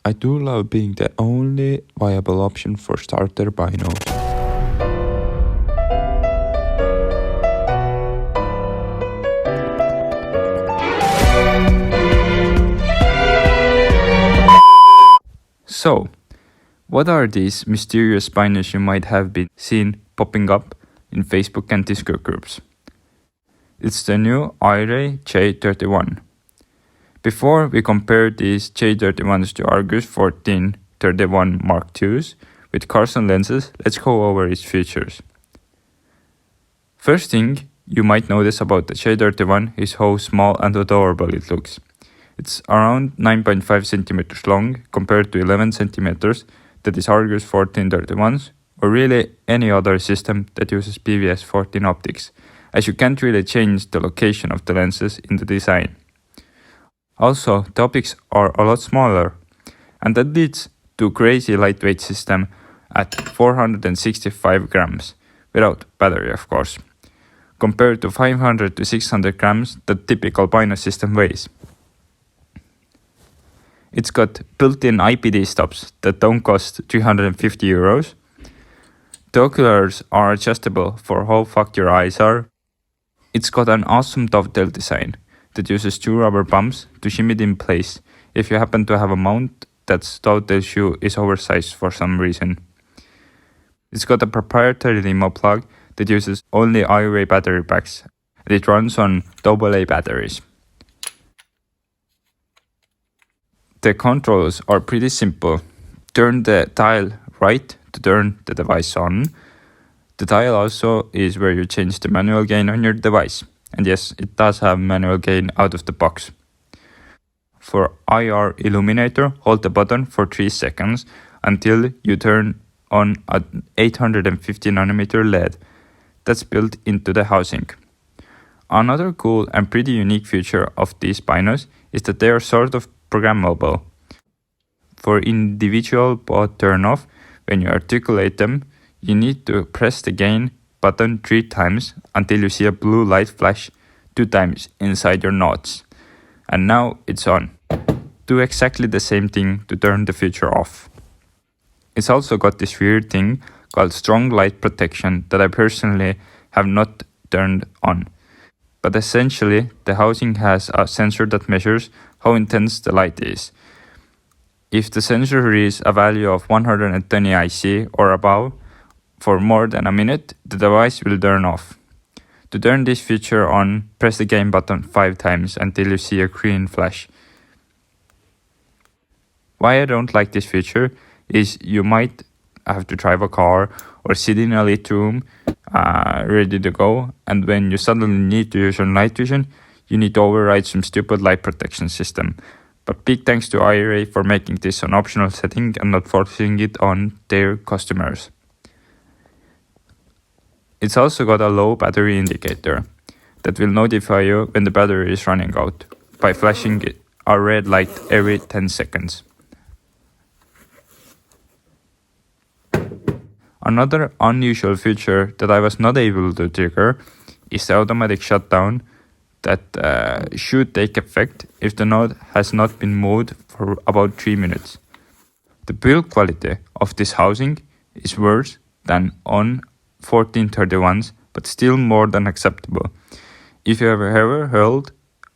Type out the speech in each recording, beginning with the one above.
I do love being the only viable option for starter binos. So, what are these mysterious binos you might have been seen popping up in Facebook and Discord groups? It's the new IRAY J31. Before we compare these J31s to Argus 1431 Mark IIs with Carson lenses, let's go over its features. First thing you might notice about the J31 is how small and adorable it looks. It's around 9.5 centimeters long compared to 11 centimeters that is Argus 1431s, or really any other system that uses PVS 14 optics, as you can't really change the location of the lenses in the design. Also, the optics are a lot smaller, and that leads to a crazy lightweight system at 465 grams, without battery of course, compared to 500 to 600 grams that typical bino system weighs. It's got built-in IPD stops that don't cost 350 euros. The oculars are adjustable for how fucked your eyes are. It's got an awesome dovetail design that uses 2 rubber bumps to shim it in place if you happen to have a mount that's dovetail shoe is oversized for some reason. It's got a proprietary limo plug that uses only IRAY battery packs, and it runs on AA batteries. The controls are pretty simple. Turn the dial right to turn the device on. The dial also is where you change the manual gain on your device. And yes, it does have manual gain out of the box. For IR illuminator, hold the button for 3 seconds until you turn on an 850 nanometer LED that's built into the housing. Another cool and pretty unique feature of these binos is that they are sort of programmable. For individual baud turn-off, when you articulate them, you need to press the gain button 3 times until you see a blue light flash 2 times inside your nodes. And now it's on. Do exactly the same thing to turn the feature off. It's also got this weird thing called strong light protection that I personally have not turned on. But essentially, the housing has a sensor that measures how intense the light is. If the sensor reads a value of 120 IC or above for more than a minute, the device will turn off. To turn this feature on, press the gain button 5 times until you see a green flash. Why I don't like this feature is you might have to drive a car or sit in a lit room ready to go, and when you suddenly need to use your night vision, you need to override some stupid light protection system. But big thanks to IRAY for making this an optional setting and not forcing it on their customers. It's also got a low battery indicator that will notify you when the battery is running out by flashing a red light every 10 seconds. Another unusual feature that I was not able to trigger is the automatic shutdown that should take effect if the node has not been moved for about 3 minutes. The build quality of this housing is worse than on 1431s, but still more than acceptable. If you have ever held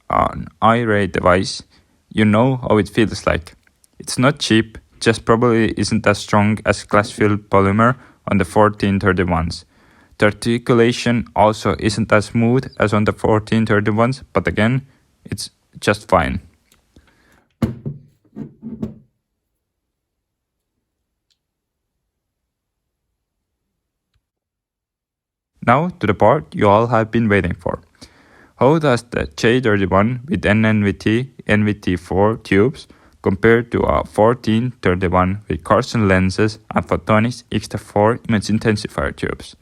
an IRAY device, you know how it feels like. It's not cheap, just probably isn't as strong as glass-filled polymer on the 1431s. The articulation also isn't as smooth as on the 1431s, but again, it's just fine. Now to the part you all have been waiting for. How does the J31 with NNVT NVT4 tubes compare to a 1431 with Carson lenses and Photonics X-T4 image intensifier tubes?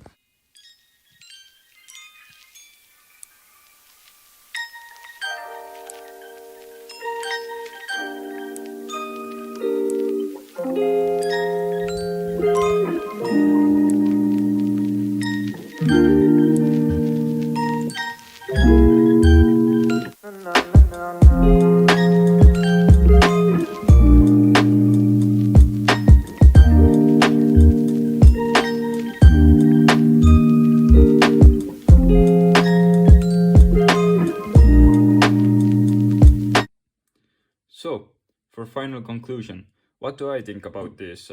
for final conclusion, what do I think about this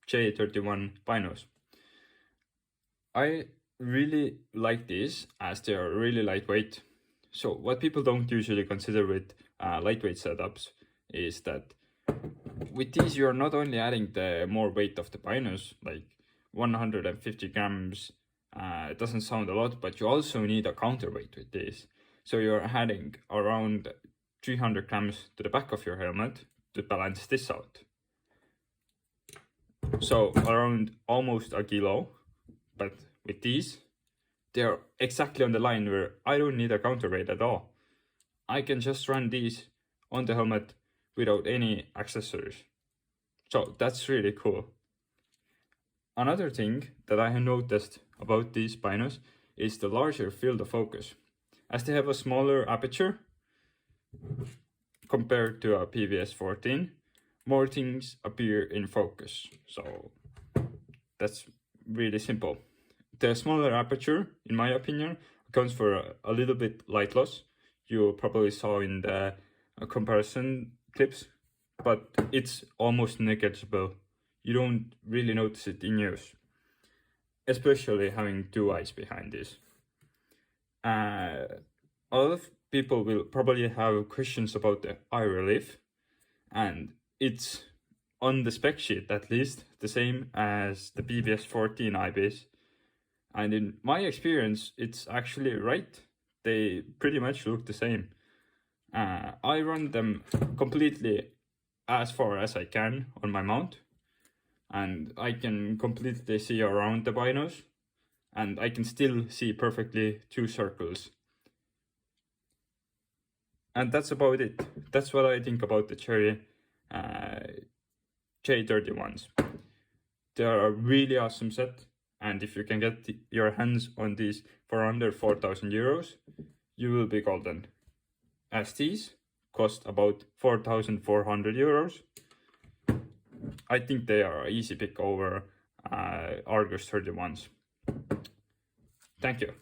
J31 binos? I really like these as they are really lightweight. So what people don't usually consider with lightweight setups is that with these you're not only adding the more weight of the binos, like 150 grams, it doesn't sound a lot, but you also need a counterweight with this. So you're adding around 300 grams to the back of your helmet to balance this out. So around almost a kilo, but with these, they're exactly on the line where I don't need a counterweight at all. I can just run these on the helmet without any accessories. So that's really cool. Another thing that I have noticed about these binos is the larger field of focus. As they have a smaller aperture compared to a PVS 14, more things appear in focus. So that's really simple. The smaller aperture, in my opinion, accounts for a little bit light loss. You probably saw in the comparison clips, but it's almost negligible. You don't really notice it in use, especially having two eyes behind this. A lot of people will probably have questions about the eye relief, and it's on the spec sheet at least the same as the PVS 14 eye base. And in my experience, it's actually right. They pretty much look the same. I run them completely as far as I can on my mount, and I can completely see around the binos, and I can still see perfectly two circles. And that's about it. That's what I think about the Cherry J31s. They are a really awesome set, and if you can get your hands on these for under 4,000 euros, you will be golden. As these cost about 4,400 euros. I think they are an easy pick over Argus 31s. Thank you.